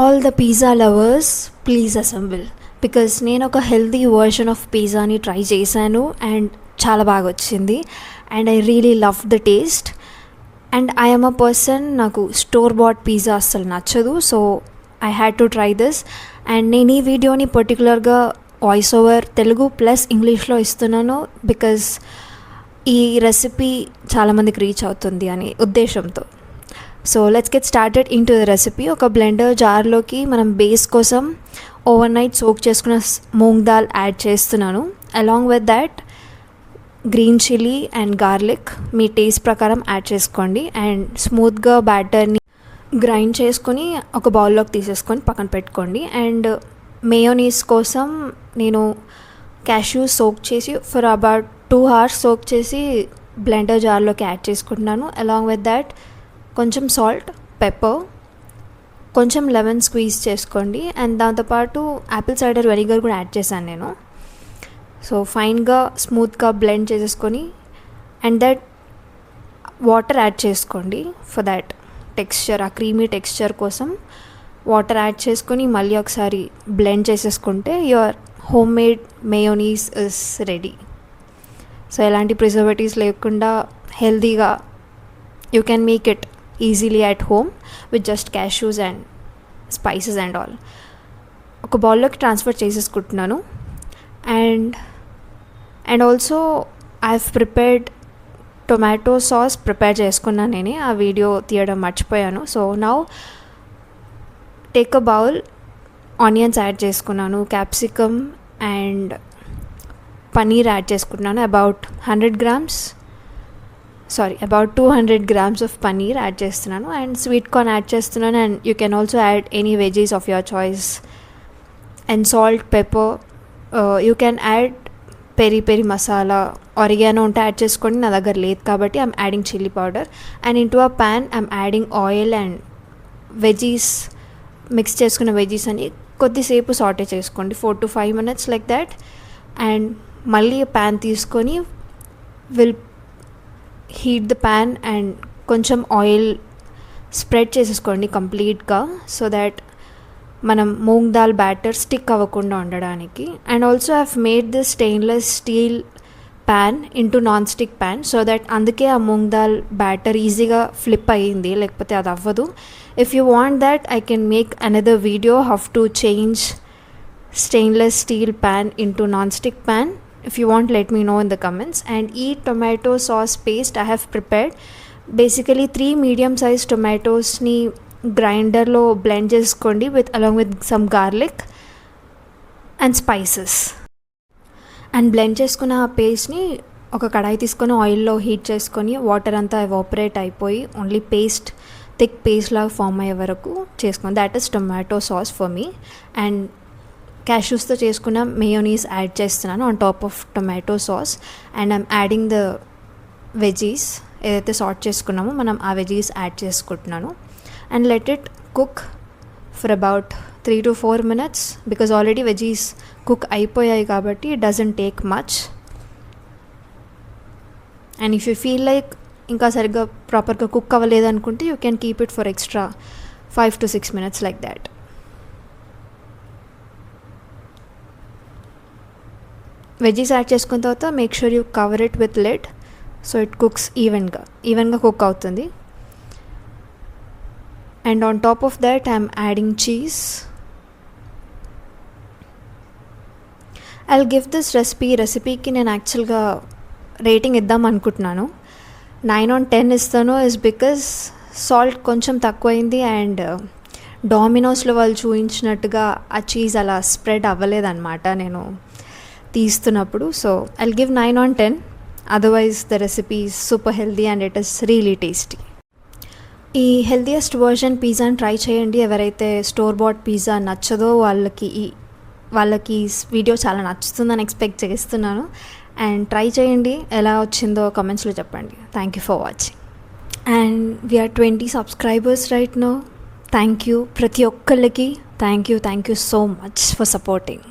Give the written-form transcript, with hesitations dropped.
All the pizza lovers please assemble, because నేను ఒక healthy version of పిజ్జాని try చేశాను and చాలా బాగా వచ్చింది and I really love the taste. And I'm a person, నాకు store bat pizza అస్సలు నచ్చదు. So I had to try this. And నేను ఈ వీడియోని పర్టికులర్గా వాయిస్ ఓవర్ తెలుగు ప్లస్ ఇంగ్లీష్లో ఇస్తున్నాను బికాజ్ ఈ రెసిపీ చాలామందికి రీచ్ అవుతుంది అనే ఉద్దేశంతో. So let's get started in to the recipe. ఒక బ్లెండర్ జార్లోకి మనం బేస్ కోసం ఓవర్ నైట్ సోక్ చేసుకున్న మూంగ్ దాల్ యాడ్ చేస్తున్నాను. Along with that green chilli and garlic me taste ప్రకారం యాడ్ చేసుకోండి. అండ్ స్మూత్గా బ్యాటర్ని గ్రైండ్ చేసుకొని ఒక బౌల్లోకి తీసేసుకొని పక్కన పెట్టుకోండి. అండ్ మేయోనీస్ కోసం నేను క్యాష్యూ సోక్ చేసి ఫర్ అబౌట్ 2 hours సోక్ చేసి బ్లెండర్ జార్లోకి యాడ్ చేసుకుంటున్నాను. అలాంగ్ విత్ దాట్ కొంచెం సాల్ట్, పెప్పర్, కొంచెం లెమన్ స్క్వీజ్ చేసుకోండి. అండ్ దాంతోపాటు యాపిల్ సైడర్ వెనిగర్ కూడా యాడ్ చేశాను నేను. సో ఫైన్గా స్మూత్గా బ్లెండ్ చేసేసుకొని అండ్ దట్ వాటర్ యాడ్ చేసుకోండి ఫర్ దాట్ టెక్స్చర్, ఆ క్రీమీ టెక్స్చర్ కోసం వాటర్ యాడ్ చేసుకొని మళ్ళీ ఒకసారి బ్లెండ్ చేసేసుకుంటే your home made mayonnaise is ready. So ఎలాంటి ప్రిజర్వేటివ్స్ లేకుండా హెల్తీగా you can make it easily at home with just cashews and spices and all. ఒక బౌల్లోకి ట్రాన్స్ఫర్ చేసేసుకుంటున్నాను. And also I have prepared tomato sauce prepare చేసుకున్నాను నేనే, ఆ video తీయడం మర్చిపోయాను. So now take a bowl, onions add చేసుకున్నాను, capsicum and paneer add చేసుకుంటున్నాను. About 200 grams of paneer add చేస్తున్నాను. అండ్ స్వీట్ కార్న్ యాడ్ చేస్తున్నాను. And you can also add any veggies of your choice. And salt, pepper, you can add peri peri masala, oregano ఉంటే add చేసుకోండి, నా దగ్గర లేదు కాబట్టి I'm adding chilli powder. And into a pan I'm adding oil and veggies, mix చేసుకున్న veggies అని కొద్దిసేపు సాటే చేసుకోండి, 4 to 5 minutes like that. And మళ్ళీ ప్యాన్ తీసుకొని will heat the pan and కొంచెం ఆయిల్ స్ప్రెడ్ చేసేసుకోండి కంప్లీట్గా, సో దాట్ మనం మూంగ్ దాల్ బ్యాటర్ స్టిక్ అవ్వకుండా ఉండడానికి. And also I have made this stainless steel pan into non stick pan, so that అందుకే ఆ మూంగ్ దాల్ బ్యాటర్ ఈజీగా ఫ్లిప్ అయ్యింది, లేకపోతే అది అవ్వదు. If you want that I can make another video how to change stainless steel pan into non stick pan. If you want, let me know in the comments. And tomato sauce paste I have prepared. Basically 3 medium sized tomatoes ni grinder lo blend cheskondi along with some garlic and spices. And blend చేసుకున్న ఆ పేస్ట్ని ఒక కడాయి తీసుకొని ఆయిల్లో heat చేసుకొని water అంతా evaporate అయిపోయి only paste, thick paste లాగా ఫామ్ అయ్యే వరకు చేసుకొని, that is tomato sauce for me. And క్యాష్యూస్తో చేసుకున్న మేయోనీస్ యాడ్ చేస్తున్నాను on top of tomato sauce. And I'm adding the veggies, ఏదైతే సార్ట్ చేసుకున్నామో మనం ఆ వెజీస్ యాడ్ చేసుకుంటున్నాను. And let it cook for about 3 to 4 minutes because already veggies cook అయిపోయాయి కాబట్టి it doesn't take much. And if you feel like ఇంకా సరిగ్గా ప్రాపర్గా కుక్ అవ్వలేదు అనుకుంటే you can keep it for extra 5 to 6 minutes like that. Veggies add చేసుకున్న తర్వాత make sure you cover it with lid so it cooks ఈవెన్గా cook అవుతుంది. And on top of that I'm adding cheese. I'll give this రెసిపీకి నేను యాక్చువల్గా rating ఇద్దాం అనుకుంటున్నాను. 9 on 10 ఇస్తాను. ఇస్ బికాజ్ సాల్ట్ కొంచెం తక్కువైంది అండ్ డామినోస్లో వాళ్ళు చూపించినట్టుగా ఆ చీజ్ అలా స్ప్రెడ్ అవ్వలేదన్నమాట నేను తీస్తున్నప్పుడు. So I'll give 9 on 10. Otherwise the recipe is super healthy and it is really tasty. ఈ హెల్దియెస్ట్ వర్షన్ పిజ్జాని ట్రై చేయండి. ఎవరైతే స్టోర్ బాట్ పిజ్జా నచ్చదో వాళ్ళకి వీడియో చాలా నచ్చుతుందని ఎక్స్పెక్ట్ చేస్తున్నాను. అండ్ ట్రై చేయండి, ఎలా వచ్చిందో కమెంట్స్లో చెప్పండి. Thank you for watching. And we're 20 subscribers right now. Thank you ప్రతి ఒక్కళ్ళకి. Thank you so much for supporting.